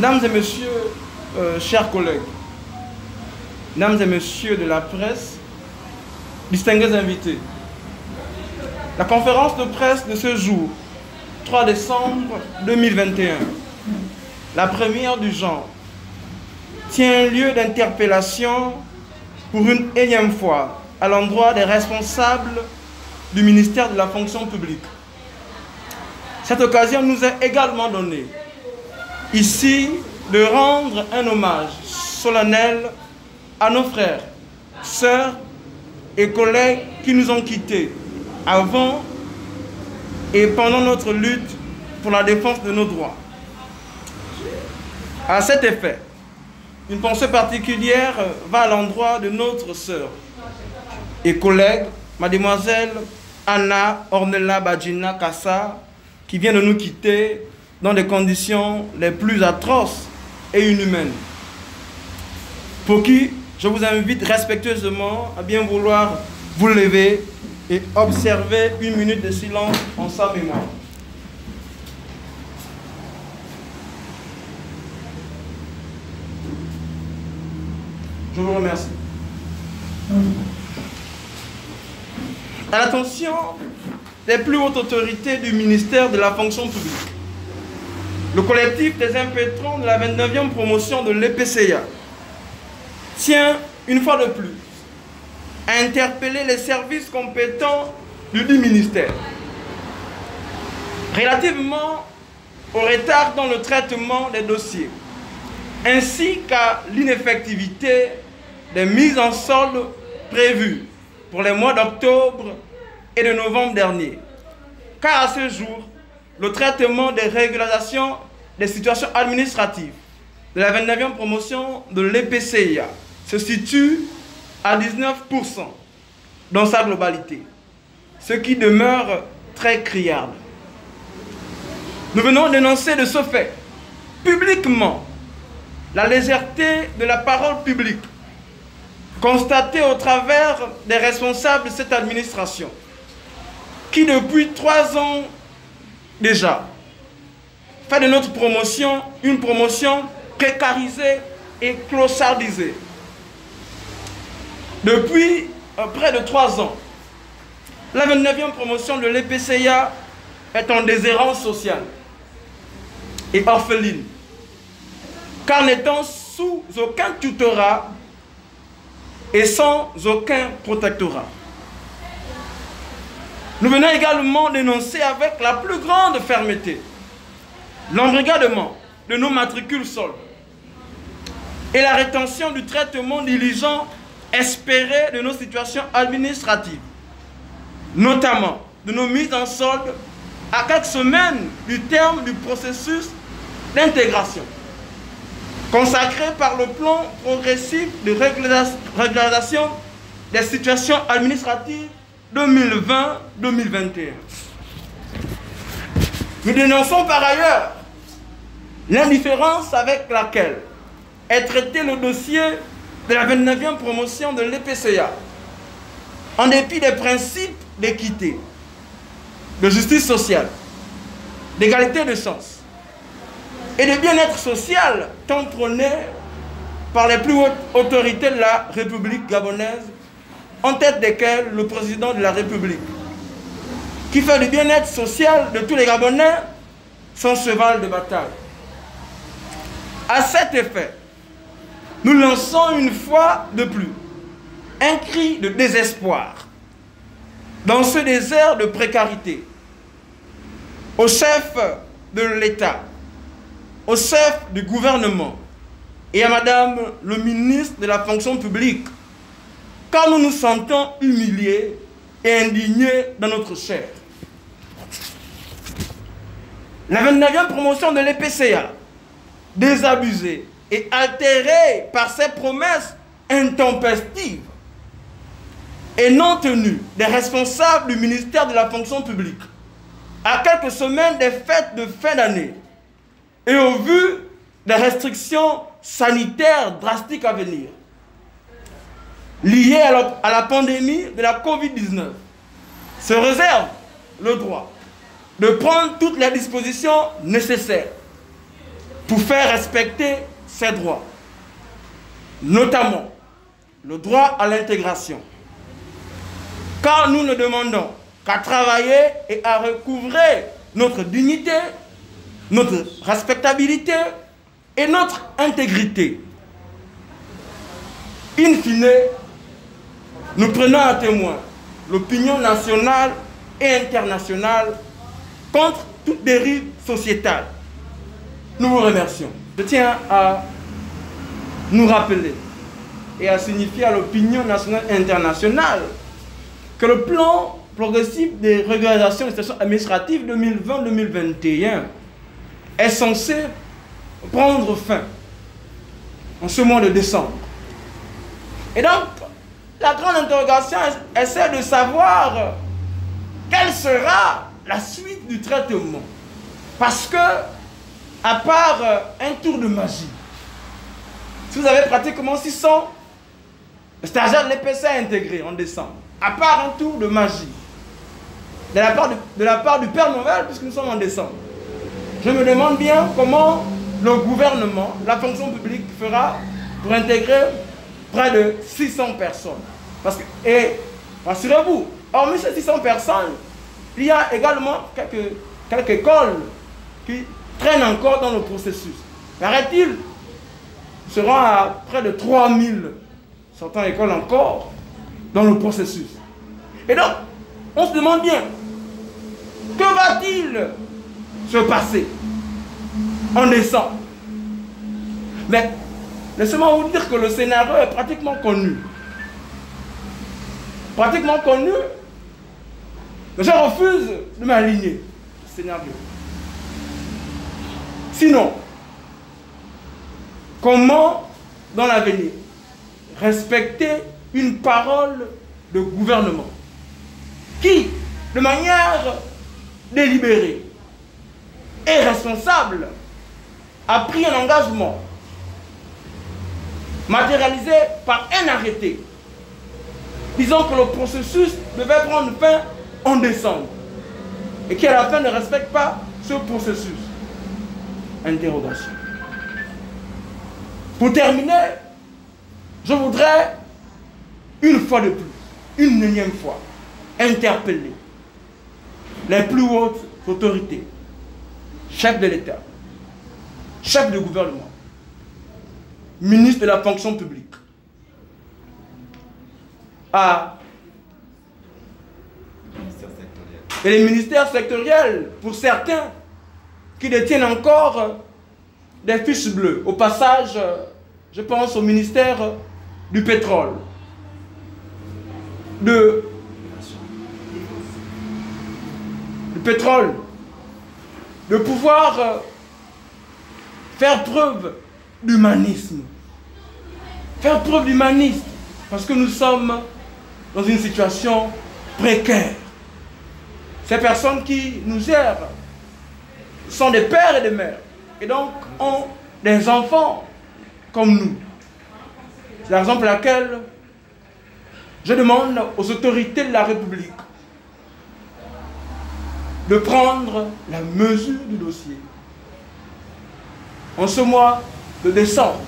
Mesdames et messieurs, chers collègues, mesdames et messieurs de la presse, distingués invités, la conférence de presse de ce jour, 3 décembre 2021, la première du genre, tient lieu d'interpellation pour une énième fois à l'endroit des responsables du ministère de la fonction publique. Cette occasion nous est également donnée ici de rendre un hommage solennel à nos frères, sœurs et collègues qui nous ont quittés avant et pendant notre lutte pour la défense de nos droits. À cet effet, une pensée particulière va à l'endroit de notre sœur et collègue, mademoiselle Anna Ornella Badjina Kassa, qui vient de nous quitter dans des conditions les plus atroces et inhumaines. Pour qui je vous invite respectueusement à bien vouloir vous lever et observer une minute de silence en sa mémoire. Je vous remercie. À l'attention des plus hautes autorités du ministère de la fonction publique, le collectif des impétrants de la 29e promotion de l'EPCA tient, une fois de plus, à interpeller les services compétents du dit ministère relativement au retard dans le traitement des dossiers, ainsi qu'à l'ineffectivité des mises en solde prévues pour les mois d'octobre et de novembre dernier. Car à ce jour, le traitement des régularisations des situations administratives de la 29e promotion de l'EPCA se situe à 19% dans sa globalité, ce qui demeure très criard. Nous venons dénoncer de ce fait publiquement la légèreté de la parole publique constatée au travers des responsables de cette administration qui depuis 3 ans déjà fait de notre promotion une promotion précarisée et clochardisée. Depuis près de 3 ans, la 29e promotion de l'EPCA est en déshérence sociale et orpheline, car n'étant sous aucun tutorat et sans aucun protectorat. Nous venons également dénoncer avec la plus grande fermeté l'embrigadement de nos matricules soldes et la rétention du traitement diligent espéré de nos situations administratives, notamment de nos mises en solde à 4 semaines du terme du processus d'intégration, consacré par le plan progressif de régularisation des situations administratives 2020-2021. Nous dénonçons par ailleurs l'indifférence avec laquelle est traité le dossier de la 29e promotion de l'EPCA, en dépit des principes d'équité, de justice sociale, d'égalité de chance et de bien-être social tant prôné par les plus hautes autorités de la République gabonaise, en tête desquelles le président de la République, qui fait du bien-être social de tous les Gabonais son cheval de bataille. À cet effet, nous lançons une fois de plus un cri de désespoir dans ce désert de précarité au chef de l'État, au chef du gouvernement et à Madame le ministre de la fonction publique, car nous nous sentons humiliés et indignés dans notre chair. La 29e promotion de l'EPCA, désabusée et altérée par ses promesses intempestives et non tenues des responsables du ministère de la fonction publique, à quelques semaines des fêtes de fin d'année et au vu des restrictions sanitaires drastiques à venir, liées à la pandémie de la Covid-19, se réserve le droit de prendre toutes les dispositions nécessaires pour faire respecter ses droits, notamment le droit à l'intégration. Car nous ne demandons qu'à travailler et à recouvrer notre dignité, notre respectabilité et notre intégrité. In fine, nous prenons à témoin l'opinion nationale et internationale contre toute dérive sociétale. Nous vous remercions. Je tiens à nous rappeler et à signifier à l'opinion nationale et internationale que le plan progressif de régularisation des stations administratives 2020-2021 est censé prendre fin en ce mois de décembre. Et donc, la grande interrogation est celle de savoir quelle sera la suite du traitement. Parce que, à part un tour de magie, si vous avez pratiquement 600 stagiaires de l'EPC intégrés en décembre, à part un tour de magie, de la part du Père Noël, puisque nous sommes en décembre, je me demande bien comment le gouvernement, la fonction publique fera pour intégrer près de 600 personnes. Parce que, et rassurez-vous, hormis ces 600 personnes, il y a également quelques écoles qui traînent encore dans le processus. Paraît-il, nous serons à près de 3000 sortant d'école encore dans le processus. Et donc, on se demande bien, que va-t-il se passer en décembre? Mais laissez-moi vous dire que le scénario est pratiquement connu. Pratiquement connu, mais je refuse de m'aligner ce scénario. Sinon, comment, dans l'avenir, respecter une parole de gouvernement qui, de manière délibérée et responsable, a pris un engagement matérialisé par un arrêté disant que le processus devait prendre fin en décembre et qui à la fin ne respecte pas ce processus? Interrogation. Pour terminer, je voudrais une fois de plus, une énième fois, interpeller les plus hautes autorités, chefs de l'État, chefs de gouvernement, ministres de la fonction publique, et les ministères sectoriels, pour certains, qui détiennent encore des fiches bleues. Au passage, je pense au ministère du pétrole, du pétrole, de pouvoir faire preuve d'humanisme. Faire preuve d'humanisme, parce que nous sommes dans une situation précaire. Ces personnes qui nous gèrent sont des pères et des mères, et donc ont des enfants comme nous. C'est la raison pour laquelle je demande aux autorités de la République de prendre la mesure du dossier. En ce mois de décembre,